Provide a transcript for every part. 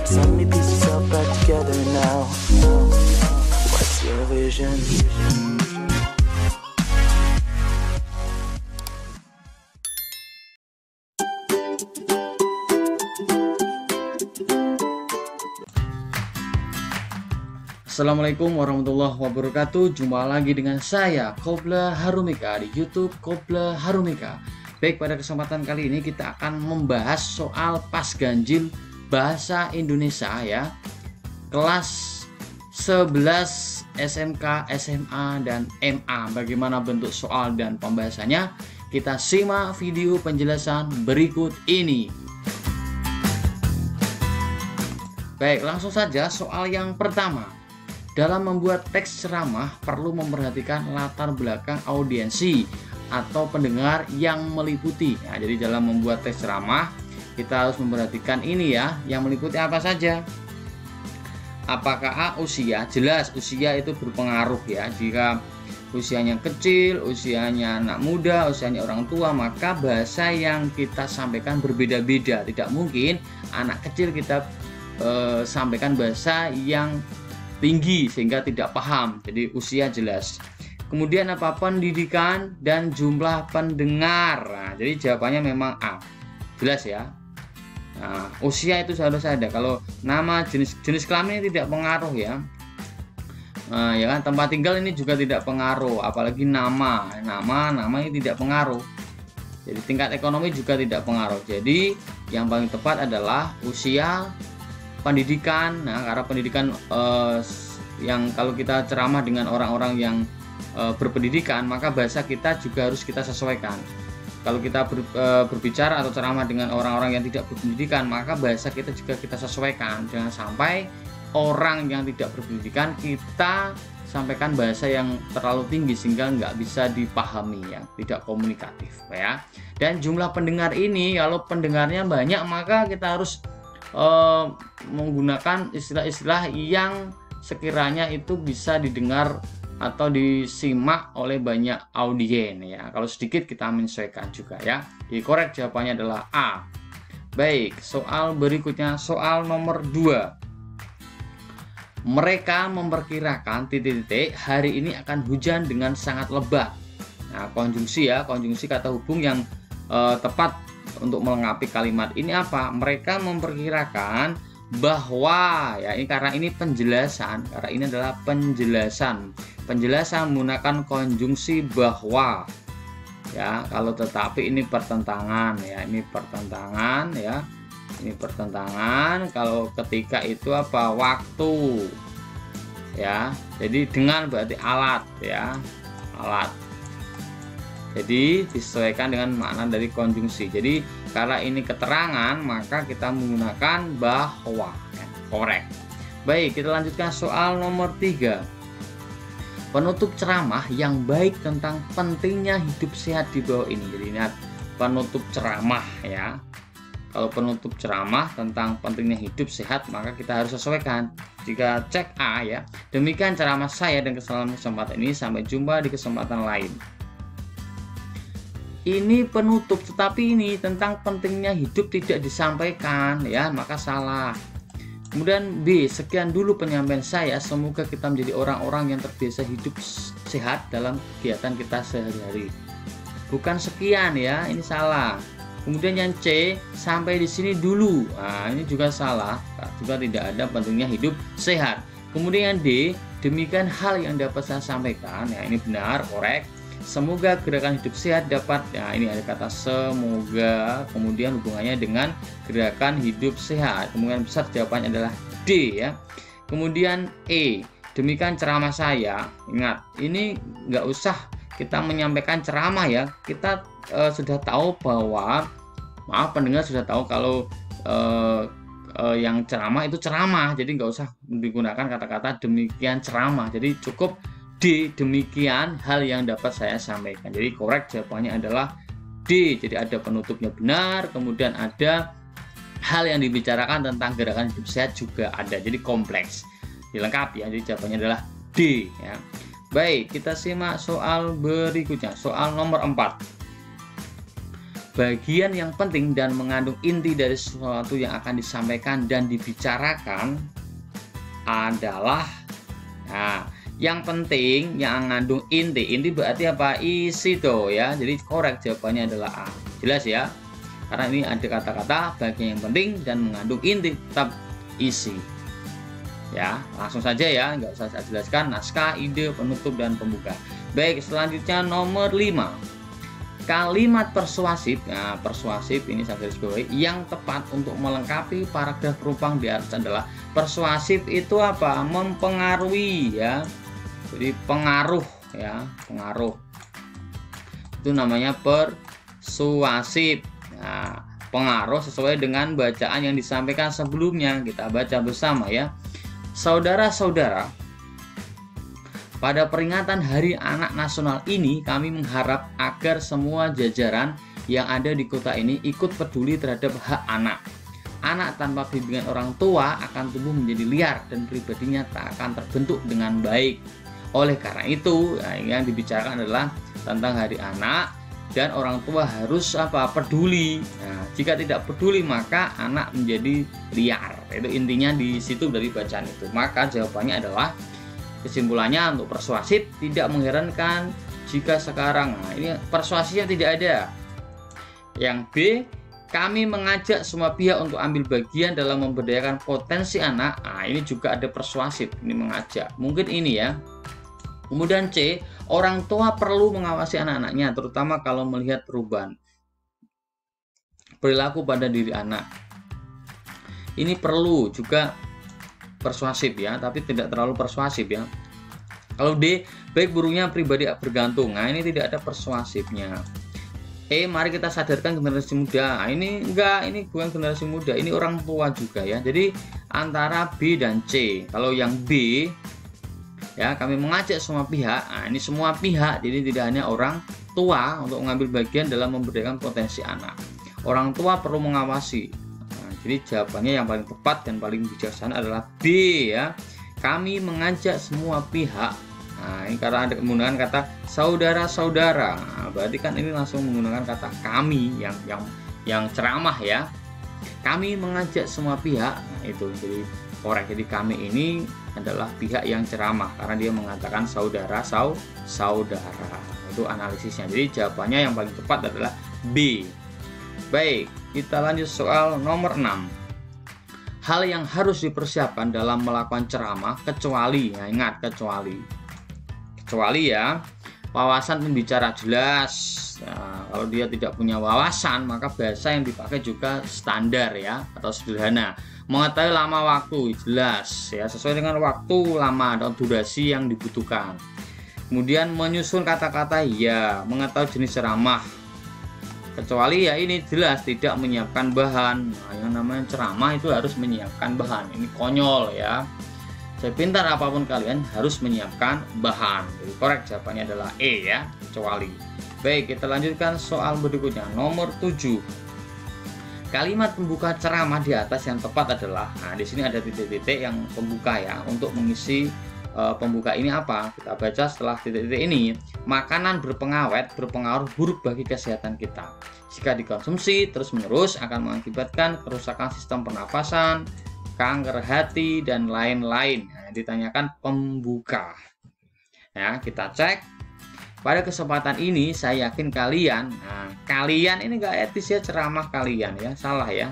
So many pieces all back together now. What's your vision? Assalamualaikum warahmatullahi wabarakatuh. Jumpa lagi dengan saya Qobla Harumika di YouTube Qobla Harumika. Baik, pada kesempatan kali ini kita akan membahas soal pas ganjil bahasa Indonesia ya, kelas 11 SMK, SMA, dan MA. Bagaimana bentuk soal dan pembahasannya? Kita simak video penjelasan berikut ini. Baik, langsung saja soal yang pertama. Dalam membuat teks ceramah perlu memperhatikan latar belakang audiensi atau pendengar yang meliputi. Nah, jadi dalam membuat teks ceramah kita harus memperhatikan ini ya, yang meliputi apa saja. Apakah A, usia? Jelas usia itu berpengaruh ya. Jika usianya kecil, usianya anak muda, usianya orang tua, maka bahasa yang kita sampaikan berbeda-beda. Tidak mungkin anak kecil kita sampaikan bahasa yang tinggi sehingga tidak paham. Jadi usia jelas. Kemudian apa? Pendidikan dan jumlah pendengar. Nah, jadi jawabannya memang A. Jelas ya. Nah, usia itu harus ada. Kalau nama, jenis kelamin ini tidak pengaruh ya. Nah, ya kan, tempat tinggal ini juga tidak pengaruh, apalagi nama ini tidak pengaruh. Jadi tingkat ekonomi juga tidak pengaruh. Jadi yang paling tepat adalah usia, pendidikan. Nah, karena pendidikan yang kalau kita ceramah dengan orang-orang yang berpendidikan, maka bahasa kita juga harus kita sesuaikan. Kalau kita berbicara atau ceramah dengan orang-orang yang tidak berpendidikan, maka bahasa kita juga kita sesuaikan. Jangan sampai orang yang tidak berpendidikan kita sampaikan bahasa yang terlalu tinggi sehingga nggak bisa dipahami ya, tidak komunikatif ya. Dan jumlah pendengar ini, kalau pendengarnya banyak, maka kita harus menggunakan istilah-istilah yang sekiranya itu bisa didengar atau disimak oleh banyak audien ya. Kalau sedikit kita menyesuaikan juga ya. Jadi korek jawabannya adalah A. Baik, soal berikutnya, soal nomor 2. Mereka memperkirakan titik-titik hari ini akan hujan dengan sangat lebat. Nah, konjungsi ya, konjungsi kata hubung yang tepat untuk melengkapi kalimat ini apa? Mereka memperkirakan bahwa ya, ini karena ini penjelasan, karena ini adalah penjelasan menggunakan konjungsi bahwa ya. Kalau tetapi ini pertentangan ya, ini pertentangan ya, ini pertentangan. Kalau ketika itu apa? Waktu ya. Jadi dengan berarti alat ya, alat. Jadi disesuaikan dengan makna dari konjungsi. Jadi karena ini keterangan, maka kita menggunakan bahwa ya, korek. Baik, kita lanjutkan soal nomor 3. Penutup ceramah yang baik tentang pentingnya hidup sehat di bawah ini. Jadi ingat, penutup ceramah ya. Kalau penutup ceramah tentang pentingnya hidup sehat, maka kita harus sesuaikan. Jika cek A ya, demikian ceramah saya dan kesempatan ini, sampai jumpa di kesempatan lain. Ini penutup, tetapi ini tentang pentingnya hidup tidak disampaikan ya, maka salah. Kemudian B, sekian dulu penyampaian saya, semoga kita menjadi orang-orang yang terbiasa hidup sehat dalam kegiatan kita sehari-hari. Bukan sekian ya, ini salah. Kemudian yang C, sampai di sini dulu. Nah, ini juga salah, juga tidak ada pentingnya hidup sehat. Kemudian yang D, demikian hal yang dapat saya sampaikan. Ya, ini benar, korek. Semoga gerakan hidup sehat dapat, nah ini ada kata semoga, kemudian hubungannya dengan gerakan hidup sehat. Kemungkinan besar jawabannya adalah D ya. Kemudian E, demikian ceramah saya. Ingat, ini nggak usah kita menyampaikan ceramah ya. Kita sudah tahu bahwa, maaf, pendengar sudah tahu kalau yang ceramah itu ceramah. Jadi nggak usah digunakan kata-kata demikian ceramah. Jadi cukup D, demikian hal yang dapat saya sampaikan. Jadi korek jawabannya adalah D. Jadi ada penutupnya benar, kemudian ada hal yang dibicarakan tentang gerakan hidup sehat juga ada. Jadi kompleks, dilengkapi ya. Jadi jawabannya adalah D ya. Baik, kita simak soal berikutnya, soal nomor 4. bagian yang penting dan mengandung inti dari sesuatu yang akan disampaikan dan dibicarakan adalah, nah, yang penting yang mengandung inti. Inti berarti apa? Isi tuh ya. Jadi korek jawabannya adalah A. Jelas ya? Karena ini ada kata-kata bagian yang penting dan mengandung inti, tetap isi. Ya, langsung saja ya, nggak usah saya jelaskan naskah, ide, penutup, dan pembuka. Baik, selanjutnya nomor 5. Kalimat persuasif. Nah, persuasif ini saya garis bawahi, yang tepat untuk melengkapi paragraf penumpang di atas adalah persuasif itu apa? Mempengaruhi ya. Jadi pengaruh ya, pengaruh. Itu namanya persuasif. Nah, pengaruh sesuai dengan bacaan yang disampaikan sebelumnya. Kita baca bersama ya. Saudara-saudara, pada peringatan Hari Anak Nasional ini, kami mengharap agar semua jajaran yang ada di kota ini ikut peduli terhadap hak anak. Anak tanpa bimbingan orang tua akan tumbuh menjadi liar dan pribadinya tak akan terbentuk dengan baik. Oleh karena itu, yang dibicarakan adalah tentang Hari Anak dan orang tua harus peduli. Nah, jika tidak peduli maka anak menjadi liar. Itu intinya di situ dari bacaan itu. Maka jawabannya adalah, kesimpulannya untuk persuasif tidak mengherankan jika sekarang, nah ini persuasifnya tidak ada. Yang B, kami mengajak semua pihak untuk ambil bagian dalam memberdayakan potensi anak. Nah ini juga ada persuasif, ini mengajak. Mungkin ini ya. Kemudian C, orang tua perlu mengawasi anak-anaknya, terutama kalau melihat perubahan perilaku pada diri anak. Ini perlu juga persuasif ya, tapi tidak terlalu persuasif ya. Kalau D, baik buruknya pribadi bergantung. Nah ini tidak ada persuasifnya. E, mari kita sadarkan generasi muda. Nah, ini enggak, ini bukan generasi muda, ini orang tua juga ya. Jadi antara B dan C. Kalau yang B ya, kami mengajak semua pihak. Nah ini semua pihak, jadi tidak hanya orang tua untuk mengambil bagian dalam memberdayakan potensi anak. Orang tua perlu mengawasi. Jadi jawabannya yang paling tepat dan paling bijaksana adalah B ya. Kami mengajak semua pihak. Nah, ini karena ada menggunakan kata saudara-saudara. Nah, berarti kan ini langsung menggunakan kata kami yang ceramah ya. Kami mengajak semua pihak. Nah, itu jadi korek. Jadi kami ini adalah pihak yang ceramah karena dia mengatakan saudara. Itu analisisnya. Jadi jawabannya yang paling tepat adalah B. Baik, kita lanjut soal nomor 6. Hal yang harus dipersiapkan dalam melakukan ceramah kecuali, ya ingat kecuali ya, wawasan pembicara jelas. Nah, kalau dia tidak punya wawasan maka bahasa yang dipakai juga standar ya atau sederhana. Mengetahui lama waktu jelas ya, sesuai dengan waktu lama atau durasi yang dibutuhkan. Kemudian menyusun kata-kata ya, mengetahui jenis ceramah. Kecuali ya ini jelas tidak menyiapkan bahan. Nah, yang namanya ceramah itu harus menyiapkan bahan. Ini konyol ya. Sepintar apapun kalian harus menyiapkan bahan. Jadi korek jawabannya adalah E ya, kecuali. Baik, kita lanjutkan soal berikutnya nomor 7. Kalimat pembuka ceramah di atas yang tepat adalah, nah di sini ada titik-titik yang pembuka ya. Untuk mengisi pembuka ini apa? Kita baca setelah titik-titik ini. Makanan berpengawet berpengaruh buruk bagi kesehatan kita. Jika dikonsumsi terus-menerus akan mengakibatkan kerusakan sistem pernafasan, kanker hati, dan lain-lain. Nah, ditanyakan pembuka. Ya, kita cek. Pada kesempatan ini saya yakin kalian, nah kalian ini gak etis ya, ceramah kalian ya, salah ya.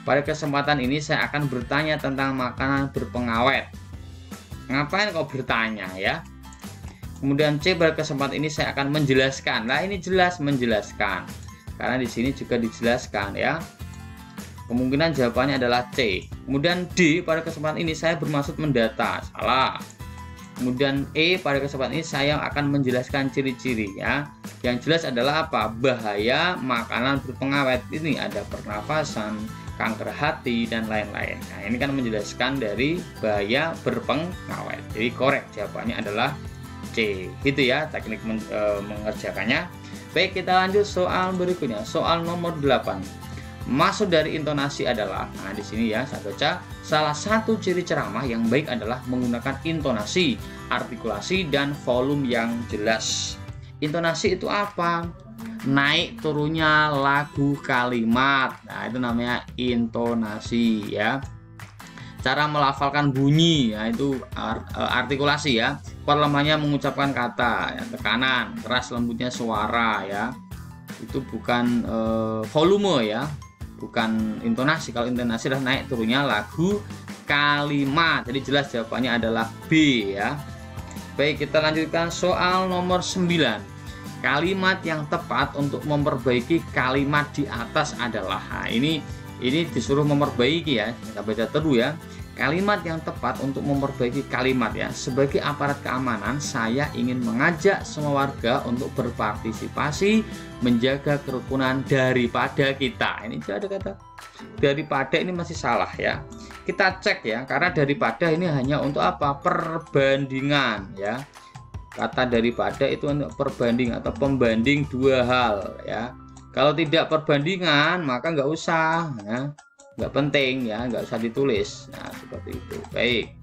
Pada kesempatan ini saya akan bertanya tentang makanan berpengawet. Ngapain kau bertanya ya? Kemudian C, pada kesempatan ini saya akan menjelaskan. Nah ini jelas menjelaskan, karena di sini juga dijelaskan ya. Kemungkinan jawabannya adalah C. Kemudian D, pada kesempatan ini saya bermaksud mendata. Salah. Kemudian E, pada kesempatan ini saya akan menjelaskan ciri-ciri ya. Yang jelas adalah apa? Bahaya makanan berpengawet. Ini ada pernafasan, kanker hati, dan lain-lain. Nah ini kan menjelaskan dari bahaya berpengawet. Jadi korek jawabannya adalah C. Gitu ya teknik mengerjakannya. Baik, kita lanjut soal berikutnya. Soal nomor 8. Maksud dari intonasi adalah, nah di sini ya saya baca, salah satu ciri ceramah yang baik adalah menggunakan intonasi, artikulasi, dan volume yang jelas. intonasi itu apa? Naik turunnya lagu kalimat. Nah, itu namanya intonasi ya. Cara melafalkan bunyi, ya itu artikulasi ya. Kuat lemahnya mengucapkan kata, ya, tekanan, keras lembutnya suara ya. Itu bukan volume ya, bukan intonasi. Kalau intonasi adalah naik turunnya lagu kalimat. Jadi jelas jawabannya adalah B ya. Baik, kita lanjutkan soal nomor 9. Kalimat yang tepat untuk memperbaiki kalimat di atas adalah, nah, ini disuruh memperbaiki ya. Kita baca terus ya. Kalimat yang tepat untuk memperbaiki kalimat ya. Sebagai aparat keamanan, saya ingin mengajak semua warga untuk berpartisipasi menjaga kerukunan daripada kita. Ini ada kata daripada, ini masih salah ya. Kita cek ya, karena daripada ini hanya untuk apa? Perbandingan ya. Kata daripada itu untuk perbanding atau pembanding dua hal ya. Kalau tidak perbandingan maka nggak usah ya. Nggak penting ya, nggak usah ditulis. Nah, seperti itu. Baik,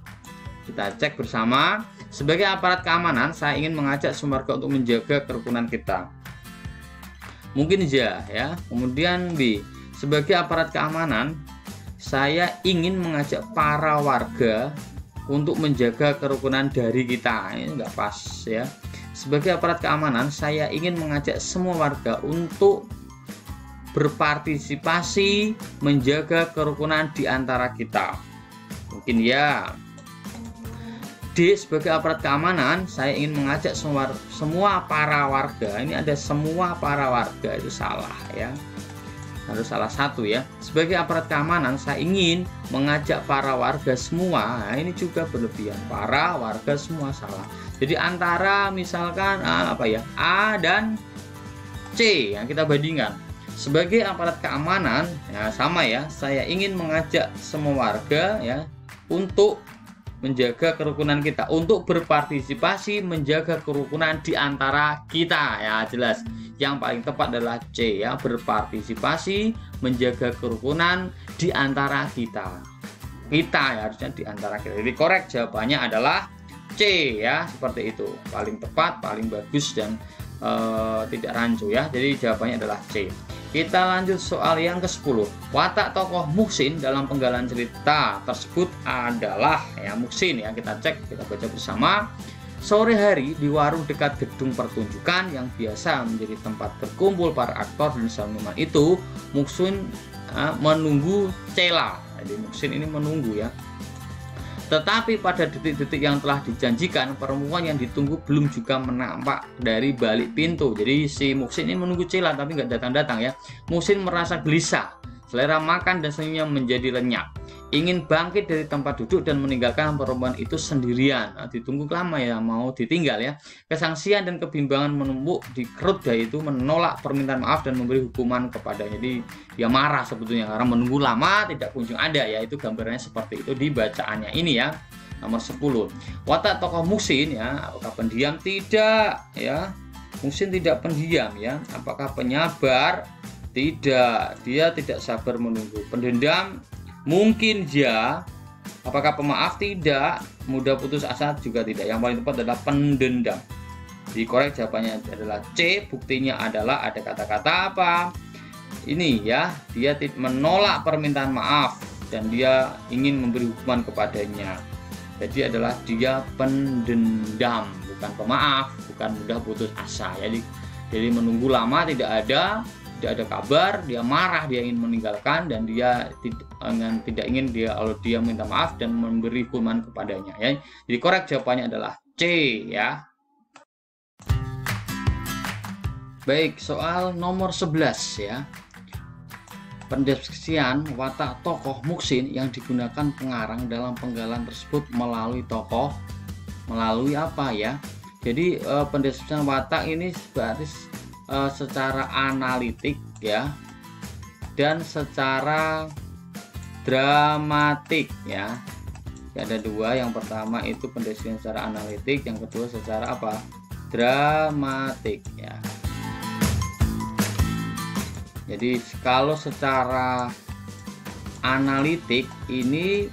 kita cek bersama. Sebagai aparat keamanan, saya ingin mengajak semua warga untuk menjaga kerukunan kita. Mungkin ya. Kemudian B, sebagai aparat keamanan, saya ingin mengajak para warga untuk menjaga kerukunan dari kita. Ini nggak pas ya. Sebagai aparat keamanan, saya ingin mengajak semua warga untuk berpartisipasi menjaga kerukunan di antara kita. Mungkin ya. D, sebagai aparat keamanan, saya ingin mengajak semua para warga. Ini ada semua para warga, itu salah ya. Harus salah satu ya. Sebagai aparat keamanan, saya ingin mengajak para warga semua. Nah, ini juga berlebihan. Para warga semua salah. Jadi antara misalkan A dan C yang kita bandingkan. Sebagai aparat keamanan ya sama ya, saya ingin mengajak semua warga ya untuk menjaga kerukunan kita, untuk berpartisipasi menjaga kerukunan di antara kita ya. Jelas yang paling tepat adalah C ya, berpartisipasi menjaga kerukunan di antara kita ya, harusnya di antara kita. Jadi korek jawabannya adalah C ya, seperti itu, paling tepat, paling bagus dan tidak rancu ya. Jadi jawabannya adalah C. Kita lanjut soal yang ke-10. Watak tokoh Muhsin dalam penggalan cerita tersebut adalah ya, Muhsin ya. Kita cek, kita baca bersama. Sore hari di warung dekat gedung pertunjukan yang biasa menjadi tempat berkumpul para aktor dan seniman itu, Muhsin menunggu Cela. Jadi Muhsin ini menunggu ya. Tetapi pada detik-detik yang telah dijanjikan, perempuan yang ditunggu belum juga menampak dari balik pintu. Jadi si Muhsin ini menunggu Cela tapi nggak datang-datang ya. Muhsin merasa gelisah, selera makan dan senyumnya menjadi lenyap. Ingin bangkit dari tempat duduk dan meninggalkan perempuan itu sendirian. Nah, ditunggu lama ya, mau ditinggal ya. Kesangsian dan kebimbangan menumpuk di perut dia itu, menolak permintaan maaf dan memberi hukuman kepadanya. Jadi dia marah sebetulnya karena menunggu lama tidak kunjung ada ya. Itu gambarannya seperti itu di bacaannya ini ya. Nomor 10. Watak tokoh Muhsin ya, apakah pendiam? Tidak ya. Muhsin tidak pendiam ya. Apakah penyabar? Tidak. Dia tidak sabar menunggu. Pendendam? Mungkin ya. Apakah pemaaf? Tidak. Mudah putus asa? Juga tidak. Yang paling tepat adalah pendendam. Dikorek jawabannya adalah C. Buktinya adalah ada kata-kata apa? Ini ya, dia menolak permintaan maaf dan dia ingin memberi hukuman kepadanya. Jadi adalah dia pendendam, bukan pemaaf, bukan mudah putus asa. Jadi menunggu lama tidak ada kabar, dia marah, dia ingin meninggalkan dan dia tidak ingin kalau dia minta maaf dan memberi hukuman kepadanya ya. Jadi korek jawabannya adalah C ya. Baik, soal nomor 11 ya. Pendeskripsian watak tokoh Muhsin yang digunakan pengarang dalam penggalan tersebut melalui apa ya? Jadi pendeskripsian watak ini berarti secara analitik ya dan secara dramatik ya. Ada dua, yang pertama itu pendeskripsian secara analitik, yang kedua secara apa? Dramatik ya. Jadi kalau secara analitik ini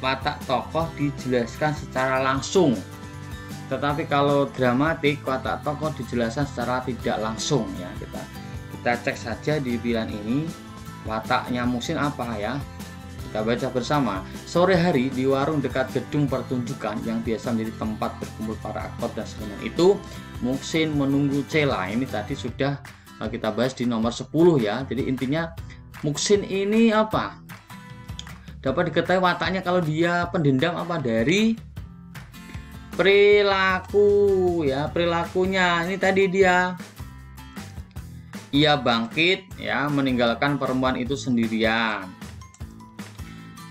watak tokoh dijelaskan secara langsung Tetapi kalau dramatik, watak tokoh dijelaskan secara tidak langsung ya. Kita cek saja di pilihan ini wataknya Muhsin apa ya. Kita baca bersama. Sore hari di warung dekat gedung pertunjukan yang biasa menjadi tempat berkumpul para aktor dan seniman itu, Muhsin menunggu Cela. Ini tadi sudah kita bahas di nomor 10 ya. Jadi intinya Muhsin ini apa? Dapat diketahui wataknya kalau dia pendendam apa dari perilaku ya, perilakunya. Ini tadi ia bangkit ya, meninggalkan perempuan itu sendirian.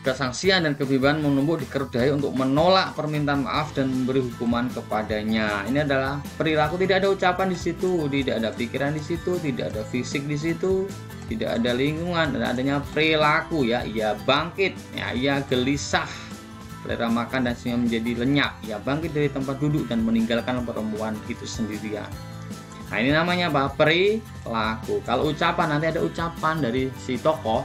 Kesangsian dan kebimbangan menumpuk dikerudai untuk menolak permintaan maaf dan memberi hukuman kepadanya. Ini adalah perilaku, tidak ada ucapan di situ, tidak ada pikiran di situ, tidak ada fisik di situ, tidak ada lingkungan, dan adanya perilaku ya. Ia bangkit ya, ia gelisah, selera makan dan senyum menjadi lenyap. Ia bangkit dari tempat duduk dan meninggalkan perempuan itu sendirian. Nah, ini namanya apa? Perilaku. Kalau ucapan, nanti ada ucapan dari si tokoh,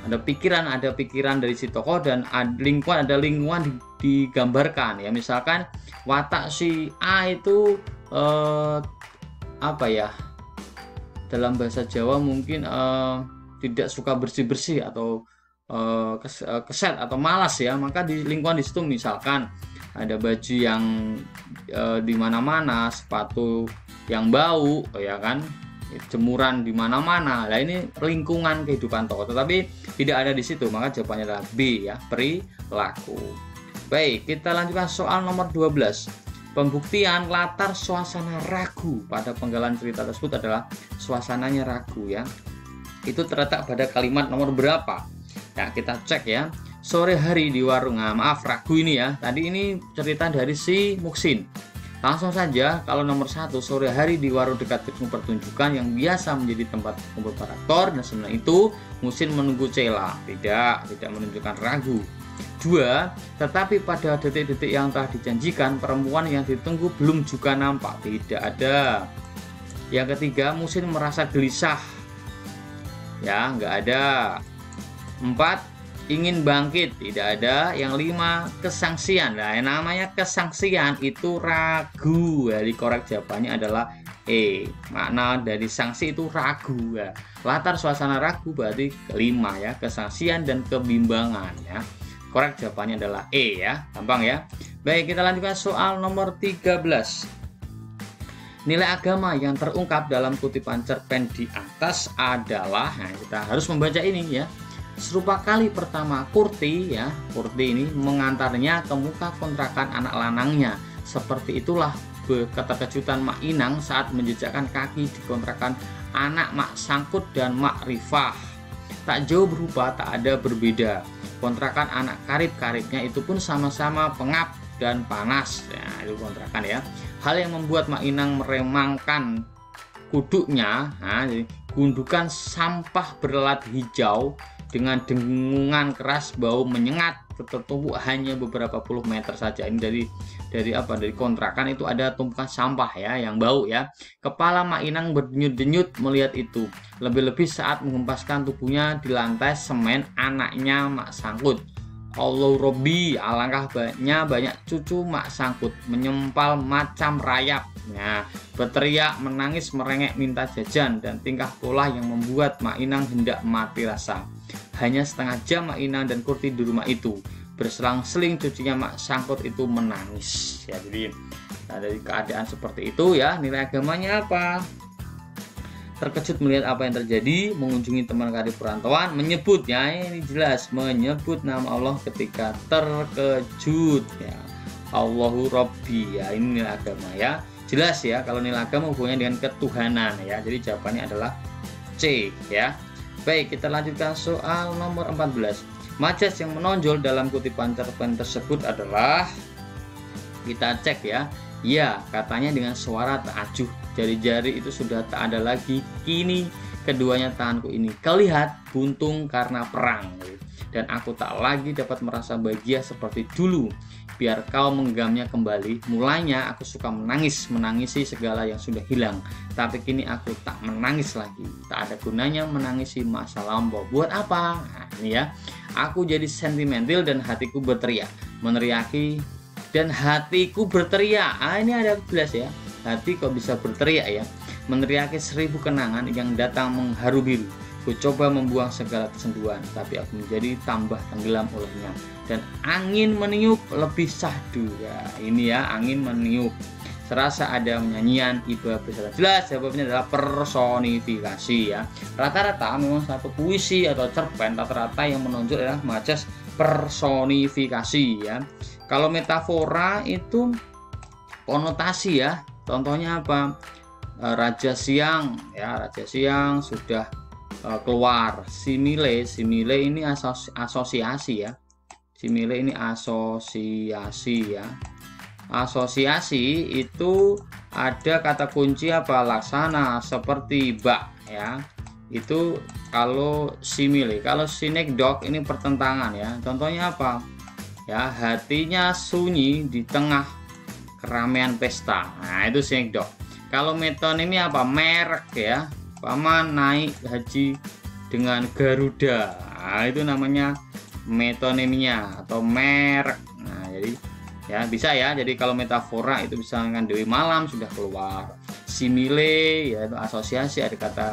ada pikiran dari si tokoh, dan ada lingkungan digambarkan ya. Misalkan watak si A itu apa ya, dalam bahasa Jawa mungkin tidak suka bersih-bersih atau keset atau malas ya, maka di lingkungan di situ misalkan ada baju yang di mana-mana, sepatu yang bau ya kan, jemuran di mana-mana. Nah, ini lingkungan kehidupan tokoh, tetapi tidak ada di situ, maka jawabannya adalah B ya, perilaku. Baik, kita lanjutkan soal nomor 12. Pembuktian latar suasana ragu pada penggalan cerita tersebut adalah suasananya ragu ya. Itu terletak pada kalimat nomor berapa? Nah, kita cek ya. Sore hari di warung. Nah, maaf, ragu ini ya. Tadi ini cerita dari si Muhsin. Langsung saja, kalau nomor 1, sore hari di warung dekat gedung pertunjukan yang biasa menjadi tempat kumpul para aktor dan sebenarnya itu Muhsin menunggu Cela. Tidak menunjukkan ragu. 2, tetapi pada detik-detik yang telah dijanjikan perempuan yang ditunggu belum juga nampak. Tidak ada. Yang ketiga, Muhsin merasa gelisah. Ya, nggak ada. 4, ingin bangkit, tidak ada. Yang 5, kesangsian. Nah, yang namanya kesangsian itu ragu. Jadi korek jawabannya adalah E. Makna dari sanksi itu ragu ya. Latar suasana ragu berarti kelima ya, kesangsian dan kebimbangan ya. Korek jawabannya adalah E ya, gampang ya. Baik, kita lanjutkan soal nomor 13. Nilai agama yang terungkap dalam kutipan cerpen di atas adalah, nah kita harus membaca ini ya. Serupa kali pertama Kurti ini mengantarnya ke muka kontrakan anak lanangnya. Seperti itulah keterkejutan Mak Inang saat menjejakkan kaki di kontrakan anak Mak Sangkut dan Mak Rifah. Tak jauh berubah, tak ada berbeda. Kontrakan anak karib-karibnya itu pun sama-sama pengap dan panas. Nah, itu kontrakan ya. Hal yang membuat Mak Inang meremangkan kuduknya, jadi gundukan sampah berlat hijau dengan dengungan keras, bau menyengat tertumpuk hanya beberapa puluh meter saja. Ini dari kontrakan itu ada tumpukan sampah ya yang bau ya. Kepala Mak Inang berdenyut-denyut melihat itu, lebih-lebih saat menghempaskan tubuhnya di lantai semen anaknya Mak Sangkut. Allah Robbi, alangkah banyak cucu Mak Sangkut menyempal macam rayap. Nah, berteriak, menangis, merengek minta jajan, dan tingkah pola yang membuat Mak Inang hendak mati rasa. Hanya setengah jam Mak Inang dan Kurti di rumah itu. Berselang-seling cucunya Mak Sangkut itu menangis. Ya, jadi dari keadaan seperti itu ya, nilai agamanya apa? Terkejut melihat apa yang terjadi, mengunjungi teman karib perantauan, menyebutnya ini jelas menyebut nama Allah ketika terkejut ya. Allahu Rabbi ya, ini nilai agama ya. Jelas ya, kalau nilai agama hubungannya dengan ketuhanan ya. Jadi jawabannya adalah C ya. Baik, kita lanjutkan soal nomor 14. Majas yang menonjol dalam kutipan cerpen tersebut adalah, kita cek ya. Ya, katanya dengan suara tak acuh. Jari-jari itu sudah tak ada lagi. Kini keduanya tanganku ini kelihat buntung karena perang. Dan aku tak lagi dapat merasa bahagia seperti dulu. Biar kau menggenggamnya kembali. Mulanya aku suka menangisi segala yang sudah hilang. Tapi kini aku tak menangis lagi. Tak ada gunanya menangisi masa lampau. Buat apa? Nah, ini ya. Aku jadi sentimental dan hatiku berteriak. Meneriaki Dan hatiku berteriak. Ini ada jelas ya. Hati kok bisa berteriak ya. Meneriaki 1000 kenangan yang datang mengharu biru. Ku coba membuang segala kesenduan, tapi aku menjadi tambah tenggelam olehnya. Dan angin meniup lebih sahdu. Ya, ini ya, angin meniup. Serasa ada nyanyian iba bersama. Jelas jawabannya adalah personifikasi ya. Rata-rata memang satu puisi atau cerpen rata-rata yang menonjol adalah majas personifikasi ya. Kalau metafora itu konotasi ya. Contohnya apa? Raja Siang ya, Raja Siang sudah keluar. Simile ini asosiasi ya. Simile ini asosiasi ya. Asosiasi itu ada kata kunci apa? Laksana, seperti bak ya. Itu kalau simile. Kalau sinekdok ini pertentangan ya. Contohnya apa? Ya, hatinya sunyi di tengah keramaian pesta. Nah, itu sinekdok. Kalau metonimi apa? Merek ya. Paman naik haji dengan Garuda. Nah, itu namanya metonimnya atau merek. Nah, jadi ya bisa ya. Jadi kalau metafora itu bisa dengan Dewi Malam sudah keluar. Simile ya itu asosiasi, ada kata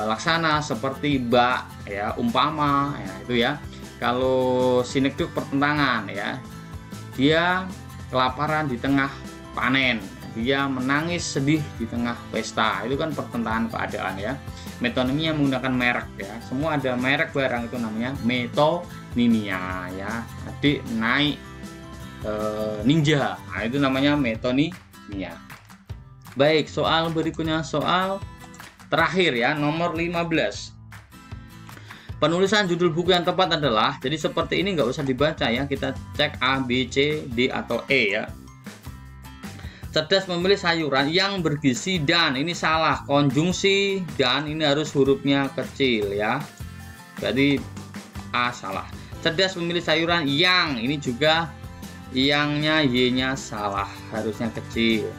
laksana seperti bak ya, umpama ya, itu ya. Kalau sinekdok pertentangan ya, dia kelaparan di tengah panen, dia menangis sedih di tengah pesta, itu kan pertentangan keadaan ya. Metonimia menggunakan merek ya, semua ada merek barang itu namanya metonimia ya. Adik naik ninja, nah itu namanya metonimia. Baik, soal berikutnya, soal terakhir ya, nomor 15. Penulisan judul buku yang tepat adalah, jadi seperti ini nggak usah dibaca ya, kita cek A, B, C, D atau E ya. Cerdas memilih sayuran yang bergizi dan, ini salah, konjungsi dan ini harus hurufnya kecil ya. Jadi A salah. Cerdas memilih sayuran yang, ini juga yangnya Y-nya salah, harusnya kecil.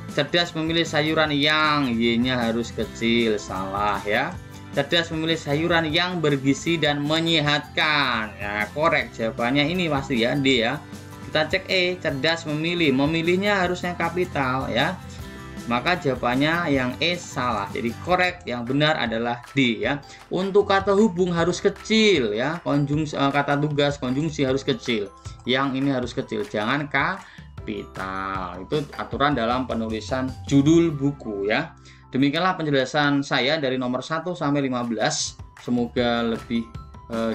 Cerdas memilih sayuran yang Y-nya harus kecil, salah ya. Cerdas memilih sayuran yang bergizi dan menyehatkan. Ya, korek jawabannya ini pasti ya, D ya. Kita cek E, cerdas memilih. Memilihnya harusnya kapital ya. Maka jawabannya yang E salah. Jadi korek yang benar adalah D ya. Untuk kata hubung harus kecil ya. Konjungsi, kata tugas konjungsi harus kecil. Yang ini harus kecil, jangan kapital. Itu aturan dalam penulisan judul buku ya. Demikianlah penjelasan saya dari nomor 1 sampai 15. Semoga lebih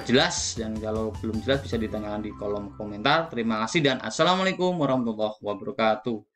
jelas, dan kalau belum jelas bisa ditanyakan di kolom komentar. Terima kasih dan assalamualaikum warahmatullahi wabarakatuh.